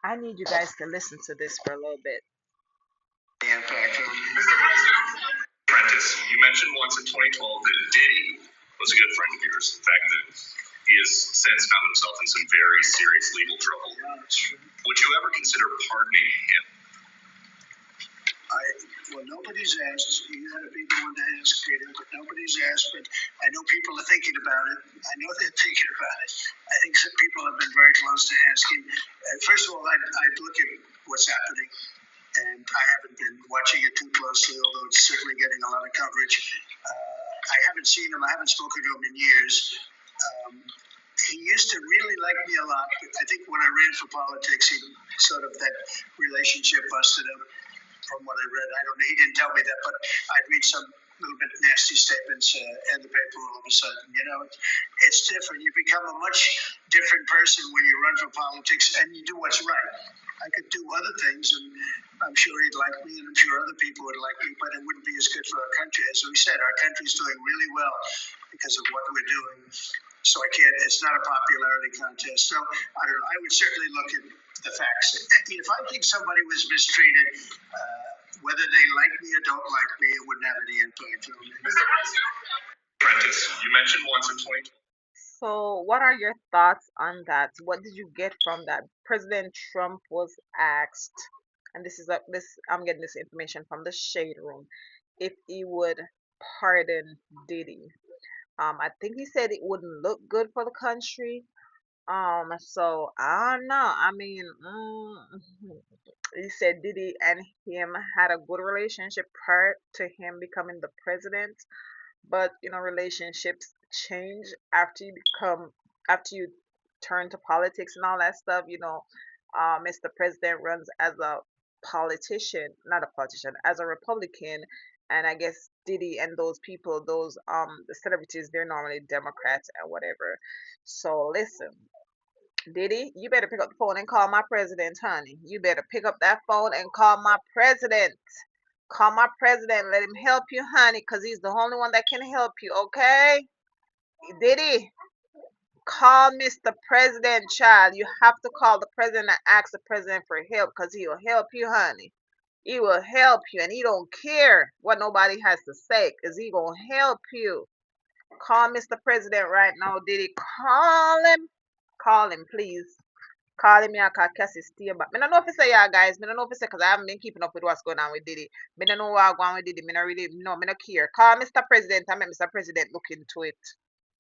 I need you guys to listen to this for a little bit. Impact. Apprentice, you mentioned once in 2012 that Diddy was a good friend of yours. In fact, that he has since found himself in some very serious legal trouble. Would you ever consider pardoning him? Well, nobody's asked. You had to be the one to ask, Peter, but nobody's asked. But I know people are thinking about it. I know they're thinking about it. I think some people have been very close to asking. First of all, I'd look at what's happening, and I haven't been watching it too closely, although it's certainly getting a lot of coverage. I haven't seen him. I haven't spoken to him in years. He used to really like me a lot, but I think when I ran for politics, he sort of that relationship busted up. From what I read, I don't know. He didn't tell me that, but I'd read some little bit nasty statements in the paper all of a sudden. You know, it's different. You become a much different person when you run for politics and you do what's right. I could do other things, and I'm sure he'd like me, and I'm sure other people would like me, but it wouldn't be as good for our country. As we said, our country's doing really well because of what we're doing. So I can't. It's not a popularity contest. So I don't know. I would certainly look at the facts. If I think somebody was mistreated, whether they like me or don't like me, it wouldn't have any impact on me. Apprentice, you mentioned once in 2012. So, what are your thoughts on that? What did you get from that? President Trump was asked, and I'm getting this information from the Shade Room, if he would pardon Diddy. I think he said it wouldn't look good for the country. So I don't know. I mean, he said Diddy and him had a good relationship prior to him becoming the president, but relationships change after you turn to politics and all that stuff. Mr. President runs as a politician, not a politician, as a Republican, and I guess Diddy and those people, those the celebrities, they're normally Democrats and whatever. So listen, Diddy, you better pick up the phone and call my president, honey. You better pick up that phone and call my president. Call my president. Let him help you, honey, because he's the only one that can help you, okay? Diddy, call Mr. President, child. You have to call the president and ask the president for help because he'll help you, honey. He will help you, and he don't care what nobody has to say because he gonna help you. Call Mr. President right now, Diddy. Call him. Call him, please. Call him here because Cassie stay back. I don't know if it's say yeah, guys. I don't know if it's say because I haven't been keeping up with what's going on with Diddy. I don't know what's going on with Diddy. I don't really know. I don't care. Call Mr. President and make Mr. President look into it.